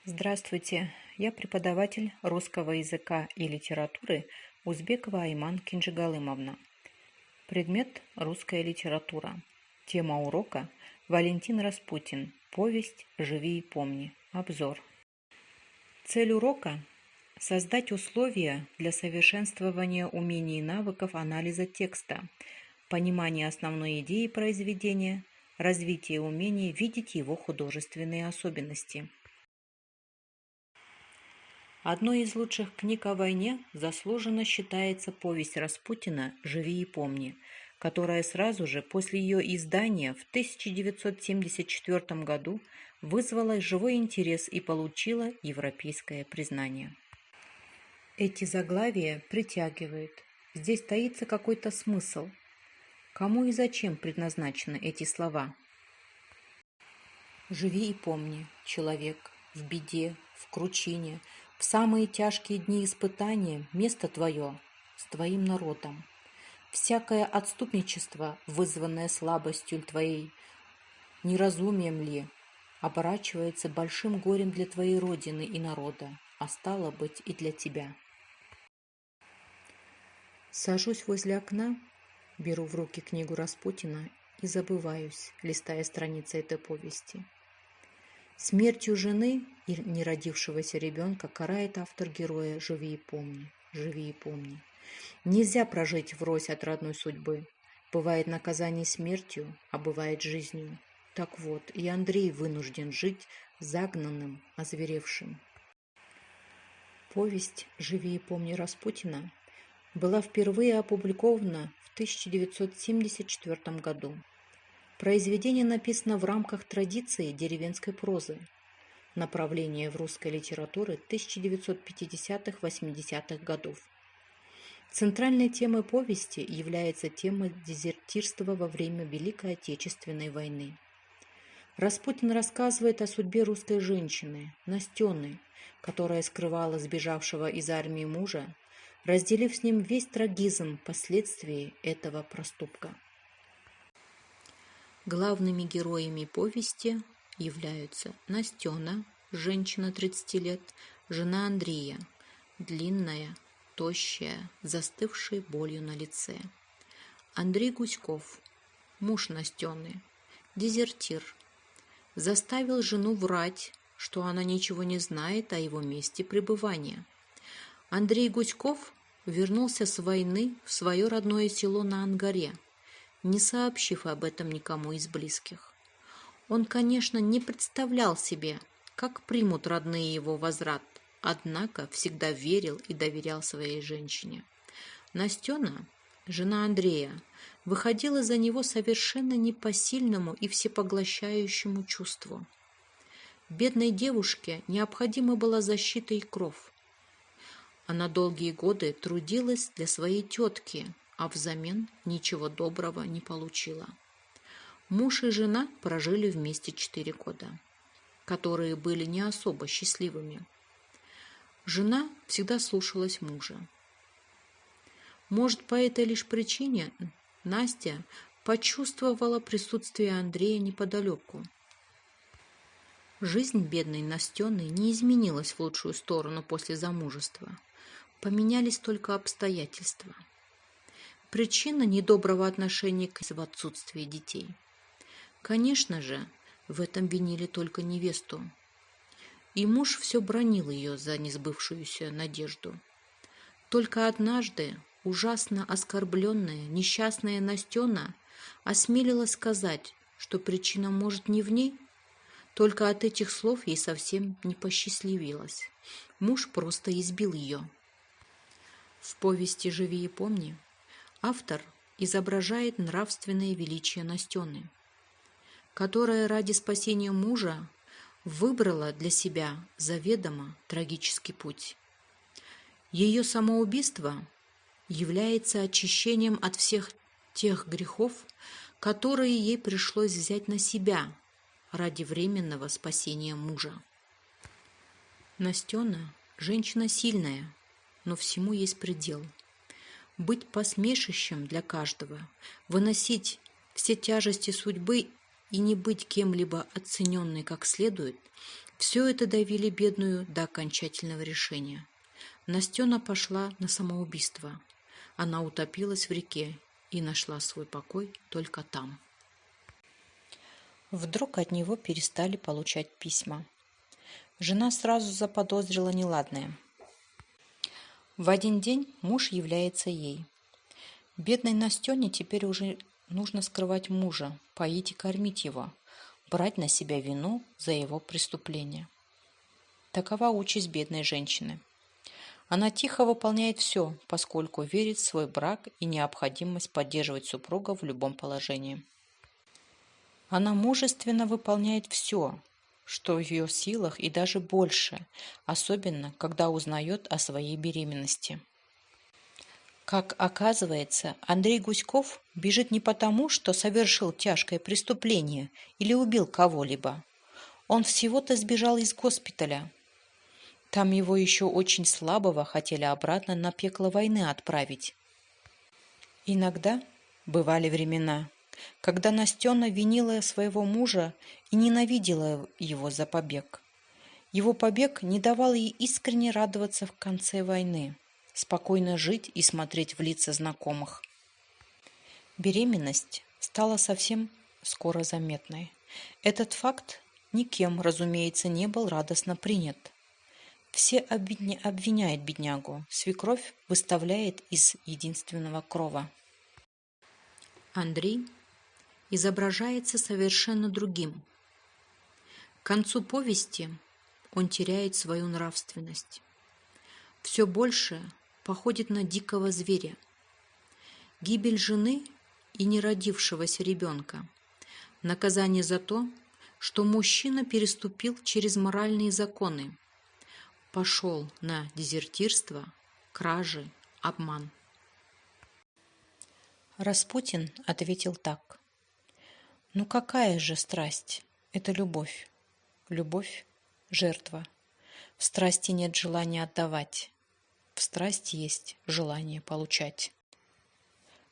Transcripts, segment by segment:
Здравствуйте, я преподаватель русского языка и литературы Узбекова Айман Кинджигалымовна. Предмет – русская литература. Тема урока – Валентин Распутин. Повесть «Живи и помни». Обзор. Цель урока – создать условия для совершенствования умений и навыков анализа текста, понимания основной идеи произведения, развития умений видеть его художественные особенности. Одной из лучших книг о войне заслуженно считается повесть Распутина «Живи и помни», которая сразу же после ее издания в 1974 году вызвала живой интерес и получила европейское признание. Эти заглавия притягивают. Здесь таится какой-то смысл. Кому и зачем предназначены эти слова? Живи и помни, человек, в беде, в кручине, в самые тяжкие дни испытания место твое с твоим народом. Всякое отступничество, вызванное слабостью твоей, неразумием ли, оборачивается большим горем для твоей родины и народа, а стало быть и для тебя. Сажусь возле окна, беру в руки книгу Распутина и забываюсь, листая страницы этой повести. Смертью жены и неродившегося ребенка карает автор героя «Живи и помни, живи и помни». Нельзя прожить врозь от родной судьбы. Бывает наказание смертью, а бывает жизнью. Так вот, и Андрей вынужден жить загнанным, озверевшим. Повесть «Живи и помни» Распутина была впервые опубликована в 1974 году. Произведение написано в рамках традиции деревенской прозы, направление в русской литературе 1950-80-х годов. Центральной темой повести является тема дезертирства во время Великой Отечественной войны. Распутин рассказывает о судьбе русской женщины, Настены, которая скрывала сбежавшего из армии мужа, разделив с ним весь трагизм последствий этого проступка. Главными героями повести являются Настена, женщина 30 лет, жена Андрея, длинная, тощая, застывшей болью на лице. Андрей Гуськов, муж Настены, дезертир, заставил жену врать, что она ничего не знает о его месте пребывания. Андрей Гуськов вернулся с войны в свое родное село на Ангаре, не сообщив об этом никому из близких. Он, конечно, не представлял себе, как примут родные его возврат, однако всегда верил и доверял своей женщине. Настена, жена Андрея, выходила за него совершенно непосильному и всепоглощающему чувству. Бедной девушке необходима была защита и кров. Она долгие годы трудилась для своей тетки, а взамен ничего доброго не получила. Муж и жена прожили вместе 4 года, которые были не особо счастливыми. Жена всегда слушалась мужа. Может, по этой лишь причине Настя почувствовала присутствие Андрея неподалеку. Жизнь бедной Настены не изменилась в лучшую сторону после замужества. Поменялись только обстоятельства. Причина недоброго отношения в отсутствии детей. Конечно же, в этом винили только невесту. И муж все бранил ее за несбывшуюся надежду. Только однажды ужасно оскорбленная, несчастная Настена осмелилась сказать, что причина может не в ней. Только от этих слов ей совсем не посчастливилось. Муж просто избил ее. В повести «Живи и помни» автор изображает нравственное величие Настены, которая ради спасения мужа выбрала для себя заведомо трагический путь. Ее самоубийство является очищением от всех тех грехов, которые ей пришлось взять на себя ради временного спасения мужа. Настена – женщина сильная, но всему есть предел. Быть посмешищем для каждого, выносить все тяжести судьбы и не быть кем-либо оцененной как следует – Все это довели бедную до окончательного решения. Настена пошла на самоубийство. Она утопилась в реке и нашла свой покой только там. Вдруг от него перестали получать письма. Жена сразу заподозрила неладное. В один день муж является ей. Бедной Настене теперь уже нужно скрывать мужа, поить и кормить его, брать на себя вину за его преступление. Такова участь бедной женщины. Она тихо выполняет все, поскольку верит в свой брак и необходимость поддерживать супруга в любом положении. Она мужественно выполняет все, что в ее силах и даже больше, особенно когда узнает о своей беременности. Как оказывается, Андрей Гуськов бежит не потому, что совершил тяжкое преступление или убил кого-либо. Он всего-то сбежал из госпиталя. Там его еще очень слабого хотели обратно на пекло войны отправить. Иногда бывали времена, когда Настена винила своего мужа и ненавидела его за побег. Его побег не давал ей искренне радоваться в конце войны, спокойно жить и смотреть в лица знакомых. Беременность стала совсем скоро заметной. Этот факт никем, разумеется, не был радостно принят. Все обвиняют беднягу, свекровь выставляет из единственного крова. Андрей изображается совершенно другим. К концу повести он теряет свою нравственность. Все больше походит на дикого зверя. Гибель жены и неродившегося ребенка – наказание за то, что мужчина переступил через моральные законы, пошел на дезертирство, кражи, обман. Распутин ответил так. Ну какая же страсть? Это любовь. Любовь – жертва. В страсти нет желания отдавать. В страсти есть желание получать.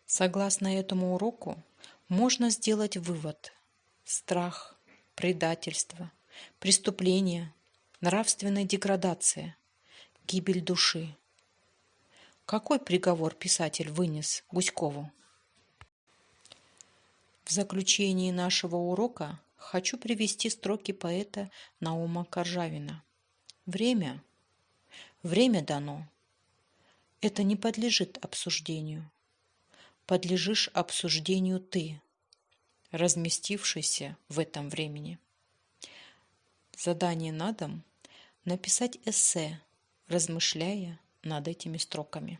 Согласно этому уроку, можно сделать вывод. Страх, предательство, преступление, нравственная деградация, гибель души. Какой приговор писатель вынес Гуськову? В заключении нашего урока хочу привести строки поэта Наума Коржавина. Время дано. Это не подлежит обсуждению. Подлежишь обсуждению ты, разместившийся в этом времени. Задание на дом – написать эссе, размышляя над этими строками.